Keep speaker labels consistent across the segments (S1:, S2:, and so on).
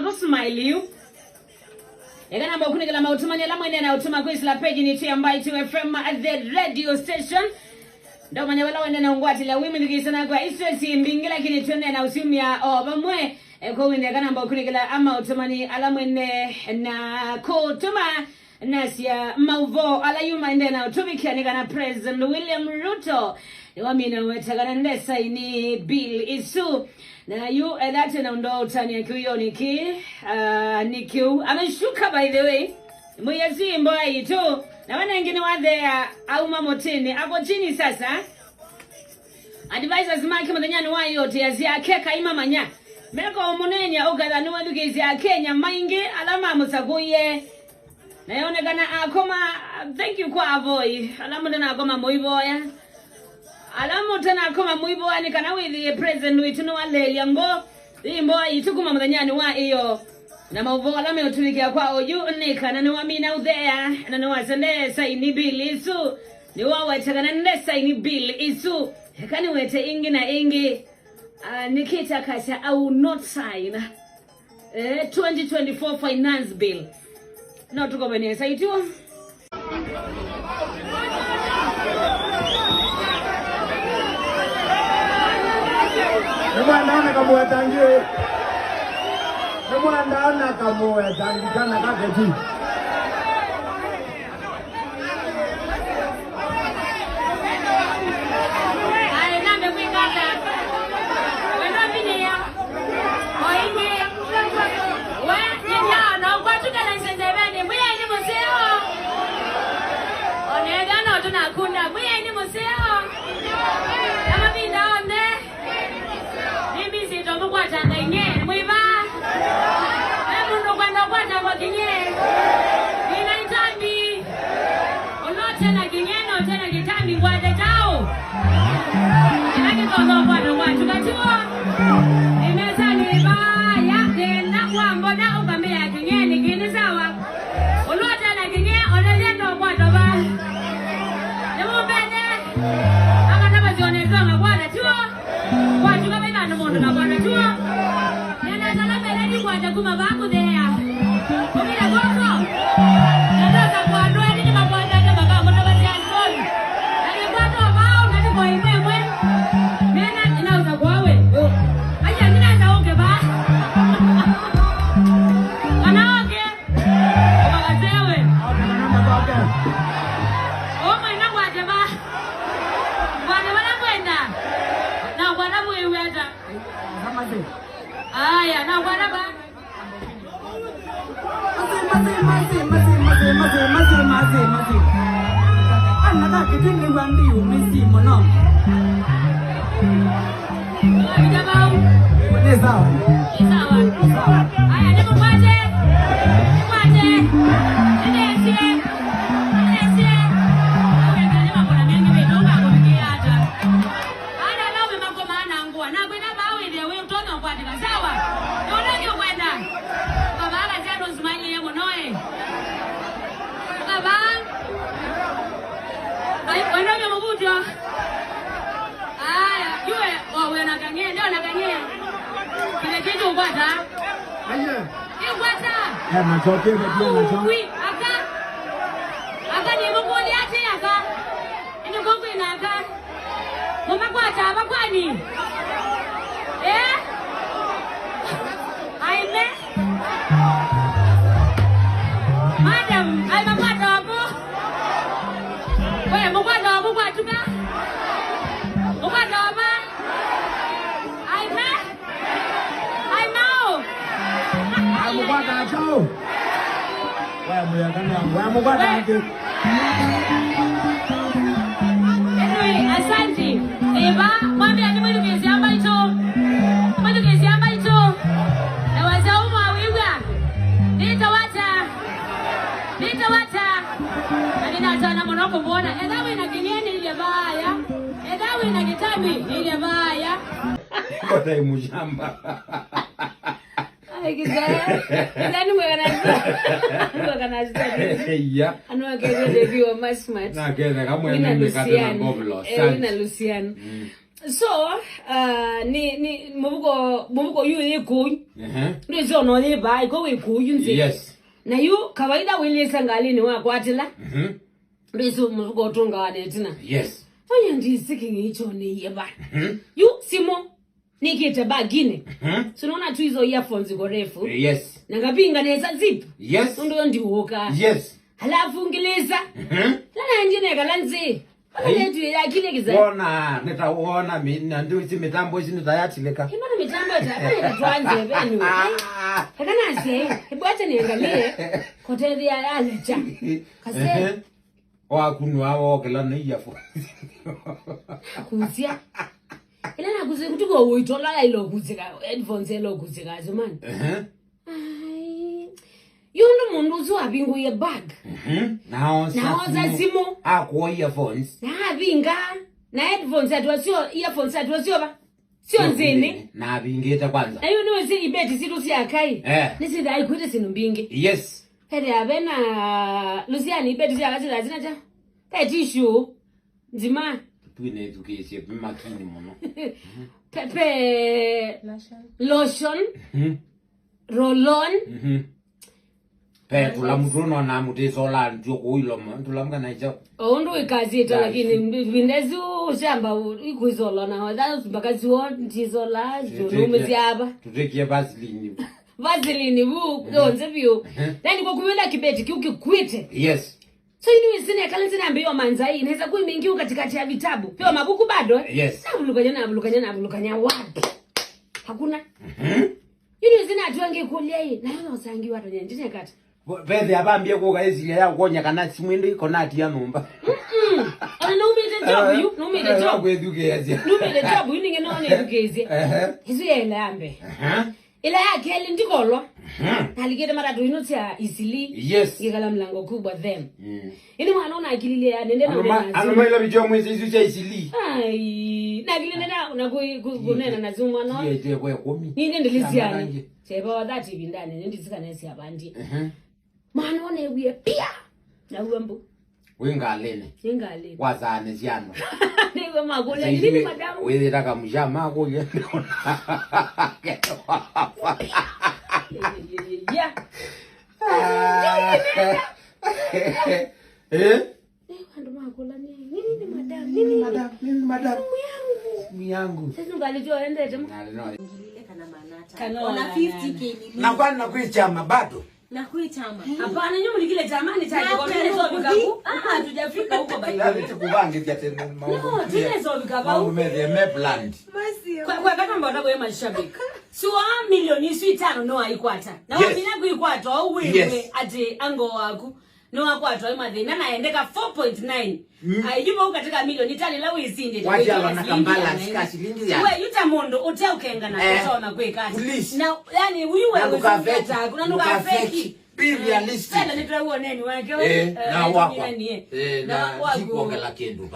S1: no smile you. Egana mbokuni kala mautumani la mwende na utuma kwa isla page ni Tiambai to FM at the radio station. Ndo manya wala wende na ungwati la women kisana kwa istresi mbingila kini tuende na usumia bamwe kwa wende kana mbokuni kala ama utumani ala mwende na kutuma Nasia Mauvo ala yuma ende na utumikia ni kana President William Ruto. Wamina wetagana ndesa ini Bill Isu na yu edate na ndo utani ya kiyo nikiu ameshuka by the way mwezi mboa ito na wana wengine wadhe au mamotini ako chini sasa advisors maki madanyani wa yote ya zia keka ima manya meko omunenya ogadhani waduke zia Kenya maingi alama musaguye na yonekana akoma thank you kwa avoy alama ndana akoma moiboya alamu tena kama muibo ani kana withi president witu no walelia ngo imbo itukuma mudanyani wa iyo na mauvo alame utulikia kwa oyu ne kana ni wamina udhea na no wasende saini Bill Isu ni wawa chakana nde saini Bill Isu kani wete ingi na ingi nikita kasha au not sign 2024 finance bill no tuko bene saitu
S2: Mwana kamuwe tangi. Mwana kamuwe tangi kana kaketi.
S1: Ai nande kwikata. Wendo binia. Oingi. We nyanya na kwatuka na senzebeni mbuya ni museo. Onega no tunakunda mbuya ni museo. Kama binda onde. Kwa ngenge mwiba mundo kwenda kwata kwa kinye inaitami unote na kinyeno tena kitambi kwa detao inakitono kwa watu katuo imeza ni baya tena kwa mbona ukambia kinyeni kini sawa unote na kinye onelendo kwa doba nemo bene aka naba zione zonga kwa tuo kwa tuka bena no mundo na kwa tuo kuma bangu dea kumila koko nataka kuandua nini mabanda na mabango na basi asoli alipata bao na tuko imemwe mena inauza kwawe acha ninaanza onge ba anaoge wakatewe oma ina kwaje ba bwana wala kwenda na bwana muiweza aya na bwana ba Masi. Another getting the one you miss him or not. What is our? I never wanted.
S2: Ya machoke ndio machoke.
S1: Aka ni mukuli ati aka. Ndio kongo ina aka. Mama kwata hapa kwani? Aime. Madam, ai makwata hapo. Wewe makwata hapo kwa tuka. Makwata hapa. Aime.
S2: Mugwata cho. Wa muyakana wa mugwata ake.
S1: Anyway, asante. Eba, mwambie ati mwenye kesi amba ito. Mwenye kesi amba ito. Na wazao mwawiwa. Nitawata. Anina atana monoko mbona. Edawe na kinyeni ile baya. Edawe na kitabi ile baya.
S2: Kota imujamba.
S1: Then we're gonna
S2: yeah.
S1: I know I get the review of my smart.
S2: Na kenda kama mimi kata na goblo.
S1: Lucian. So ni mubuko yu iko ndizo no le bai ko we ko yunze
S2: Yes.
S1: na yu kawaida wele sangalini wako atila ndizo mubuko tonga wadetina
S2: Yes.
S1: oya ndisiki ngicho ni yeba yu simo nikita bagine so unaona tu hizo earphones go refu
S2: Yes.
S1: nangapinga neza zip
S2: Yes.
S1: ndo ndihoka
S2: Yes.
S1: halafu ngileza lana njine kalanzi yetu ya kile kiza
S2: Bona nitaona mimi ndio hizi mitambo hizi nitayatileka.
S1: imana mitambo ta tuanze benu kana sie ibwacha niangalie hoteli ya Alicha kase
S2: Wakunwa wao kila na earphone.
S1: kuzia ila nakuze kuti go uitola ilo kuzika headphones elo kuzika zomani yundu mundu uzwabingu ye bag
S2: Now
S1: za simo
S2: akwo earphones
S1: na binga na headphones atwasio earphones atwasio ba sio nzini
S2: na bingeta kwanza
S1: ayo niwe si ibeti situ si akai nisida aikwete sinu mbingi
S2: yes
S1: hede abena Luciani ibeti si akati lazina cha tissue nzima
S2: tuine tukeshe makini mono
S1: pepe lotion roll-on
S2: Tula mtuno na mutisola ndio kuilo tulamka na icho.
S1: Ondo ikazi ito lakini vindezu shamba ikuizola na wadha bakaziwo ntizola jono mziaba.
S2: Tutekie Vaseline.
S1: Vaseline bu donze bio. Then kwa kumela kibeti kiukikwite.
S2: Yes.
S1: So ini wisine kalenzi na mbiyo manzai inaweza kuimingiu katikati ya vitabu. Pio mabuku bado.
S2: Yes.
S1: Nabulukanya wapi. Hakuna. Yini wisine atuangi kulia hii. Na yana usangi watu njine kata.
S2: Pede abambye ko ezile ya konya kana simwendo iko nati ya numba.
S1: Ana no me the job you no me the job.
S2: Kweduke yazi.
S1: No me the job you ninge no ne dukezi. Hizo yelambe. Ila yake ali ndikolwa. Aligeta mara tu inotia easily.
S2: Yes.
S1: Ngikala mlango kubwa them. Ini mwana ona akilile ya nende na nenda.
S2: Anomaila bijo mwezi izu cha easily.
S1: Ai, na kile nenda una kunena na zuma no.
S2: Yete kwa 10.
S1: Ninde ndilisiani. Seba wadati bindane ndizika nesi abandi. Mwana one wiye pia na uambu
S2: Wingalene wazane ziano
S1: niwe magole nini madamu
S2: wewe taka mjama ko ye
S1: ya ndo magole nini madamu
S2: miyangu
S1: sasa ngalijo endete
S3: kana ona 50k
S2: na kwani nakuichama bado
S3: na kuitama
S1: hapana nyumu likile tamani taje kwa mbele zo bikabu hatujafika huko
S2: baidali tukubange vya tena
S1: mambo no tile zo bikabu
S2: umeze mepland
S1: kwa kama mbona kwa mashabiki si wa milioni si 5 no aikwata na wamina kuikwata au wewe ati ango wako no akwata imadhina naendeka 4.9 ayijuba ukatika milioni 5 la wizinde
S2: wajala na kambala sika shilingi ya
S1: wewe yutamondo utenga na kusoma kwekati na yani wewe ukafeta kuna nuka feki
S2: be realistic
S1: sasa nitwa neni wake
S2: na wako na jikuongela kendo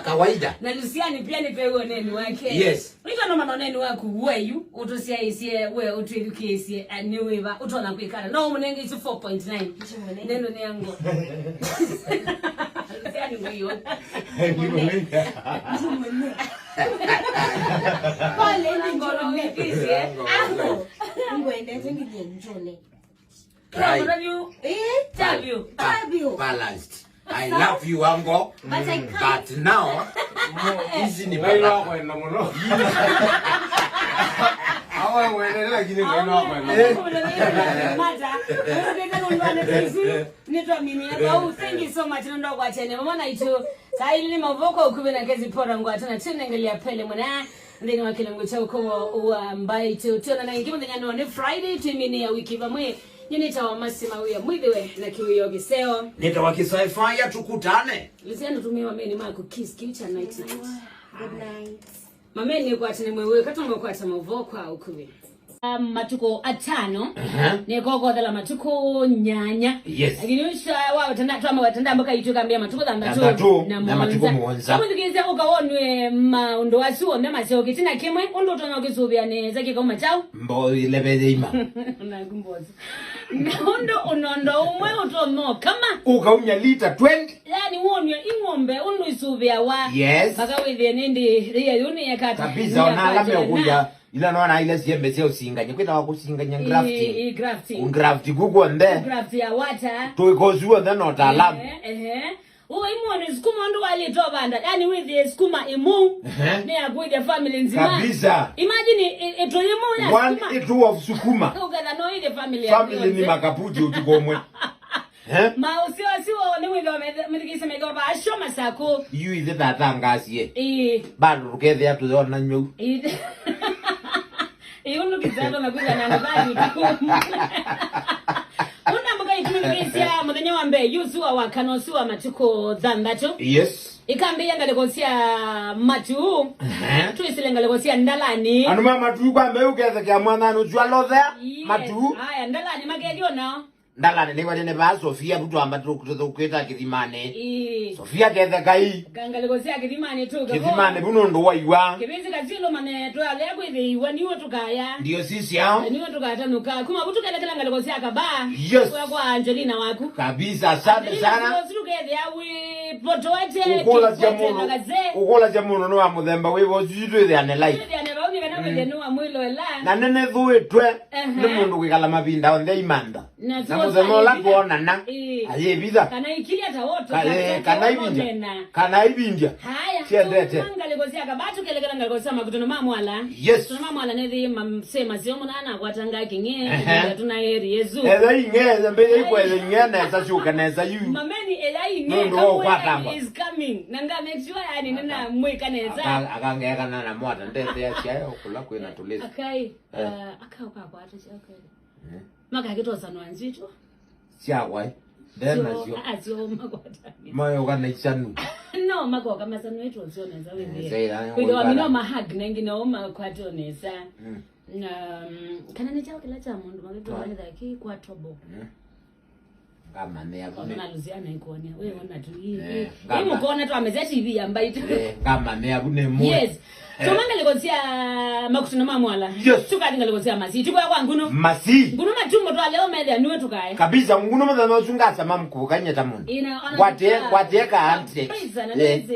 S2: kawaida
S1: na Luciani pia nipewe neni wake
S2: yes
S1: ito no manoneni wako weyu utosia isie we utwilukiesie aniweva utona kwekana no munenge 4.9 neno ni yangu Luciani nguyo
S3: pale ngoro nikisie ngwende ngije njone
S2: balanced. I love you, Ango. But now, easy ni bala kwenda muno. Awa wende lakini kwenda kwenda.
S1: Thank you so much ndo kwa chene. Mama na itu sai ni mavoko ukubena kezi pora ngwa tena tunengelia pele mwana. Ndeni wakile mgocha ko ambaye tuna na ngimo nyano ni Friday timini ya wiki bamwe. Nyinita wa masima uya mwidewe na kiwiyo giseo.
S2: Nita wakisaifa ya tukutane.
S1: Luciani tumie mameni mako kiss kicha night night.
S3: Good night.
S1: Mameni kwa tene mwewe katongo kwa tamavoko au kuwe. matuko atano nekoko dala matuko nyanya
S2: yes
S1: lakini usha wao watanda mpaka ituka ambia matuko
S2: tatu na matuko muonza
S1: kama ndikizia ukawonwe maundo wasuo ndema sio kitina kimwe undo tona ukisubia neza kikoma chao
S2: mbo lebeze ima
S1: nakumboza undo unondo umwe utono kama
S2: ukaumya liter 20
S1: yani uonye ingombe undo isubia wa
S2: yes
S1: baka wewe nindi ria yuni yakata
S2: kabisa onalame okuya ila naona ile siembe sio singanya kwita wakusinganya grafting gugu onde
S1: graft ya water
S2: to ikozuo then otalamu
S1: uwe imone skuma ndo walito banda yani with skuma imu ne akuide family nzima
S2: kabisa
S1: imagine eto imu ya
S2: one eto of sukuma
S1: ukala no ile family
S2: ni makaputi utukomwe
S1: ma usiwa ne windo mtikise mega ba ashoma sako
S2: you is that ngasiye bado rukethe atuzona nyu
S1: Iuno kizalo na kuja na ndani Unambuka itumikisia muthenya wa mbe yusu wa wakanosu wa matuko thandacho
S2: yes
S1: ikambe yangalekosia matu tuisilengalikosia ndalani
S2: anuma matu kwa mbe ukethe kya mwana no jwalothe matu
S1: aya ndalani magelio nao
S2: ndalani ni wale ne ba Sofia butu amba tukweta kithimane Sofia kethe kai
S1: gangalikosia kithimane tu
S2: kithimane buno ndo waiwa
S1: kibizi kazilo mane to ale kwithe waniwe tukaya
S2: ndio sisi hao
S1: niwe tukatanuka kuma butu kale kala ngalikosia kaba
S2: yes
S1: kwa Angelina waku
S2: kabisa asante sana
S1: turuke yawi potoete
S2: ukola jamuno no amuthemba wibo zitwe ane life na nene thuitwe ni mundu kwikala mabinda onthe imanda na muthemo la kuona na aye bitha
S1: kana ikilia ta woto
S2: kana ibindia
S1: haya
S2: siendete
S1: ngalikosia kabatu kelekana ngalikosia makutono mamwala
S2: yes
S1: tuna mamwala nethi mamsema sio mwana kwatanga kinge tuna eri yezu
S2: ingeza mbele ikwele ngene sashuka neza yu
S1: mameni elai
S2: ndo
S1: is coming nanga make sure yani nina mweka neza
S2: akangeka na mwata ndete ya chayo kula kwena tuleza
S1: akai akauka kwa hata chakwe maka kitoza nwanzito
S2: siawai dena sio
S1: azio makwata
S2: moyo kana ichanu
S1: no makoka masanu wetu oneza wewe kwa mino mahag nengine makwata oneza kana ni chao kila cha mundu mageto wale daki kwa tobo
S2: kama ne abune
S1: na Luciana ikonia wewe ona tu hii mukona tu amezea TV ambaite
S2: kama ne abune mo
S1: yes so mangalikosia makutuna mamwala tukati ngalikosia masi tukwa kwangu no
S2: masi
S1: nguno matumbo to leo mede niwe tukaya
S2: kabisa nguno mama zungasa mamku kanyeta mundu kwateka ante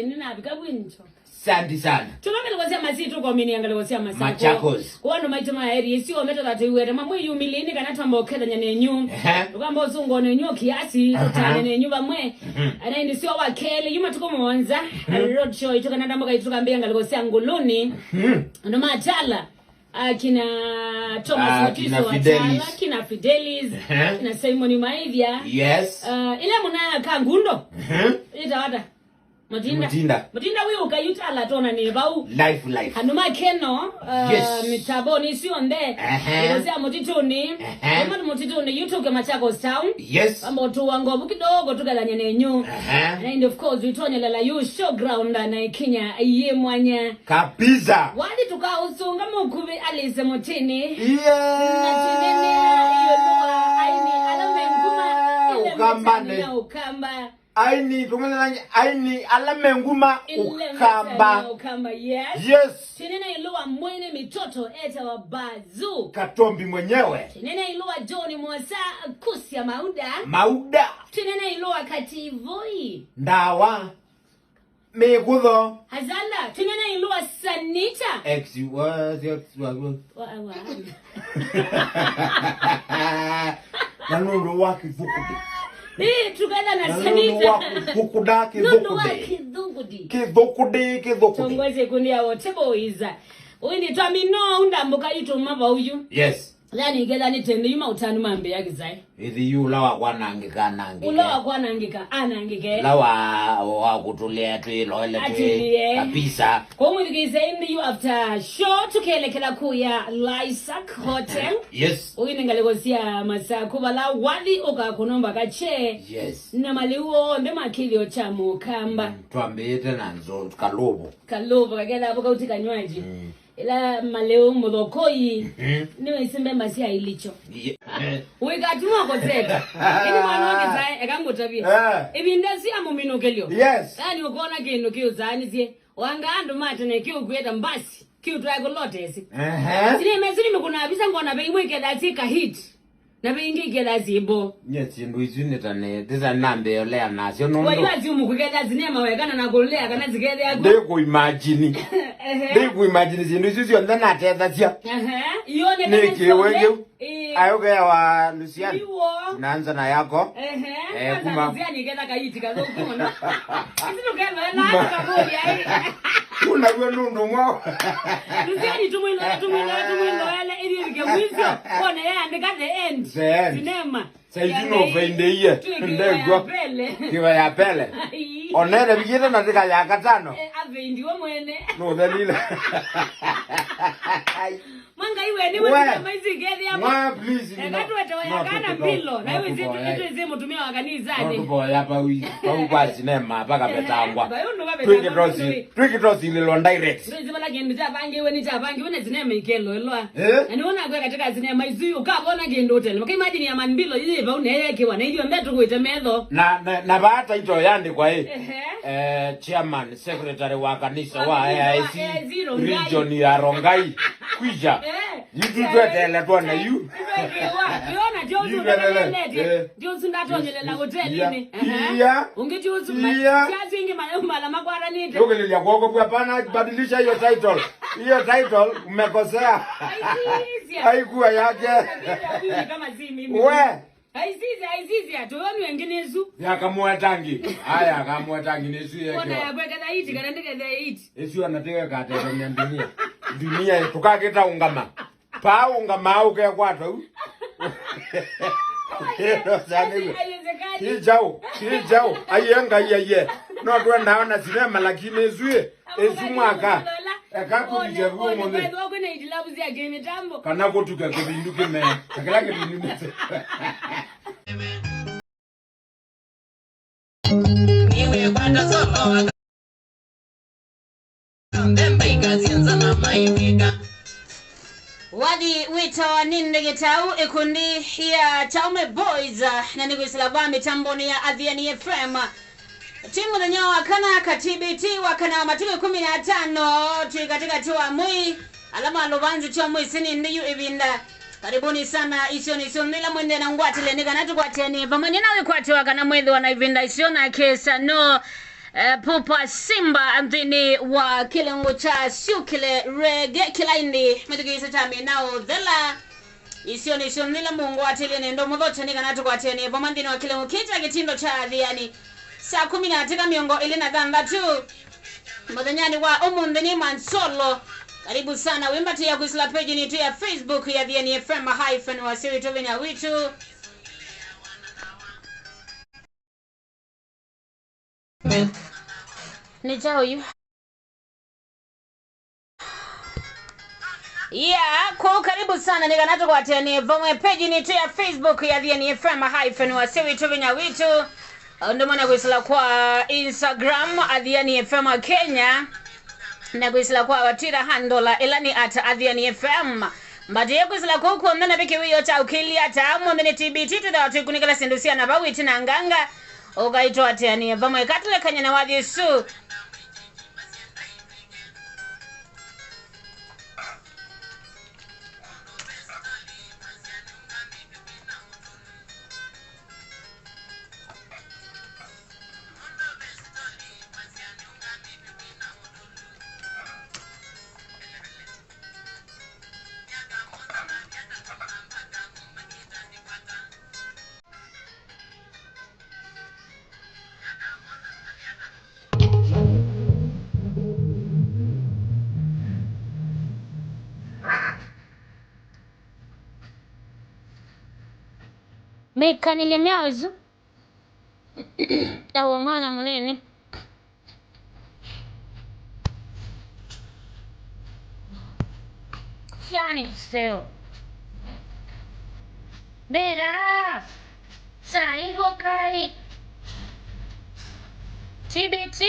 S1: nina bikabwincho
S2: Santi sana.
S1: Tunamelikosia masitu kwa mini yangalikosia masako.
S2: Machakos.
S1: Kuwano maituma heri, siyo meta dati uwete. Mamwe yu milini kanata mbokeda nyane nyu. Ukamba uzungo nenyu kiasi. Utane nenyu bamwe. Anaindi siyo wakele. Yuma tuko mwonza. Road show. Ituka nanda mboka ituka mbia yangalikosia nguluni. Ando machala. Kina Thomas Mutiso watala. Kina Fidelis. Kina Simoni Maivia.
S2: Yes.
S1: Ile muna kangundo. Ita wata. Mutinda wiyo ukayutala tona ni bau
S2: life
S1: hanuma keno mitaboni sionde ilozea mutituni mutituni yutuke Machakos town
S2: yes
S1: ambo tuwango bukidogo tugalanya nenyu and of course witonye la you showground na Kenya iye mwanya
S2: kabisa
S1: wali tukausunga mukubi Alice Mutini
S2: natinene
S1: iyo loa aini alame nguma
S2: ukambane
S1: ukamba
S2: aini kumena aini alame nguma ukamba yes
S1: tinene ilua mwene mitoto eta wa bazu
S2: Katombi mwenyewe
S1: tinene ilua John Mwasa kusia
S2: mauda
S1: tinene ilua Kativoi
S2: ndawa megudho
S1: hazala tinene ilua Sanita
S2: nanuro waki vukudi
S1: tukada na Sanita
S2: kukuda kidhukudi
S1: tongweze kunia wote boiza uindi twamino undambuka itumava uyu
S2: yes
S1: lani gela ni tende yuma utanu mambe yakizai
S2: ithi yu lawa kwanangika
S1: ulawa kwanangika anangike
S2: lawa kutulea twilo ile kabisa
S1: kwa mwidhikize indi yu after show tukelekela kuya Lysac Hotel
S2: yes
S1: uini ngalikosia Masako bala wali oka kunomba kache
S2: yes
S1: na maliuo mbe makilio chamu kamba
S2: tuambete nanzo kalobo
S1: kagela hapo kauti kanywaji ila maleo mudokoi niwe isimbe masia ilicho wikatumwa koseka ini mwana wake sai ekangotabia ibindasi amuminokelyo yani ukona kindu kiuzanizie wanga andu matene kiukweta mbasi kiutwa kolotesi sine kuna abisa ngona beimweke datika hit na beingi kela zibo
S2: nyeti ndu izinetane tisa nambe olea nasyo no
S1: wa yazi umukugeda zinema wekana na golea kana zigele yako
S2: de ku imagine zindu izizyo ndana teza sia
S1: ione
S2: kana nikiwege ayoga wa Lucian naanza na yako
S1: kuma ziani keda kaiti kazo kuna izino kela na kabodi ai
S2: una gwenundu mwa
S1: Lucian tumwilo ele ili ngemwizoone yeye andika the end sinema
S2: Saitino vendeye ndegwa kiwa ya pele onere bigire na tika ya katano
S1: avendiwe mwene
S2: no dalila
S1: manga iwe ni wewe maizigeli hapo
S2: mwa please
S1: ngatu wetoya kana mpilo na iwe zitu mutumia wakanizani
S2: no hapa wi au kwa sinema paka betangwa twiki drosi ile lo direct
S1: ndio zimala gendo chapange iwe ni chapange une zinema ikelo elwa aniona kwa katika zinema izu ukabona gendo hotel maka imagine ya manbilo yiva uneleke wana hiyo mbeto kuita medho
S2: na baata ito yandi kwa chairman secretary wa kanisa wa AIC region ya Rongai kuja yitu twetele twana yu
S1: Yona jozu ndelete jozu ndatonyelela hotel ni ungejozu chazi ingi mala makwara nite
S2: yogelelya kwako kwa pana badilisha hiyo title umekosea haikuwa yake
S1: kama si mimi
S2: we
S1: Aizizi atuoni wengine zu.
S2: Yakamwa tangi. Haya akamwa tangi nesu yake.
S1: Bona yabweka da hiti kana ndike da hiti.
S2: Esu anateka kata ya dunia. Dunia tukaketa ungama. Pa ungama au kwa kwata. Hijao. Ayenga yeye. No twenda na sinema lakini esuye. Esu mwaka. Akakulije vumo ne.
S1: Wewe wako na idilabu zia game tambo.
S2: Kana kutuka kibinduke me. Akala kibinduke.
S4: Niwe kwanda solo. Ndemba ikazianza na maifika.
S3: Wadi wita nindege tau ekundi ya Chaume Boys na niguisilaba mitamboni ya Adhiani FM. Timu na nyawa kana katibiti wakana matuke 15 tuikatika tuwa mui alama alubanzi tuwa mui sini ndiyu ibinda karibuni sana isioni nila mwende na ngwatile nika natu kwa teni pamani nawe kwa tuwa kana mwende wana ibinda isiona kesa no Pupa Simba andini wa kilengo cha siukile rege kila indi metukisa chami nao dhela isioni nila mungu atili nendo mudhocha nika natu kwa teni pamandini wa kilengo kita kitindo cha Adhiani saa 10 katika miongo ile na dhanda tu mwadanyani wa umundini mansolo karibu sana wimbati ya kuisla page ni tu ya Facebook ya Adhiani FM hyphen wasiwi tuvi na witu ni chao yu kwa karibu sana nika natu kwa teni vomwe page ni tu ya Facebook ya Adhiani FM hyphen wasiwi tuvi na witu ndo maana kuisila kwa Instagram Adhiani FM Kenya na kuisila kwa Twitter handle elani @Adhiani FM mbadi ya kuisila kwa huko ndana biki wiyo cha ukili ata mwendene TBT tuda watu kunikala sindusia na bawiti na nganga ugaito Adhiani FM ikatule kanya na wadhi su Meka nilemyazo ya wangana mlini yani seo bera sai hokai TBT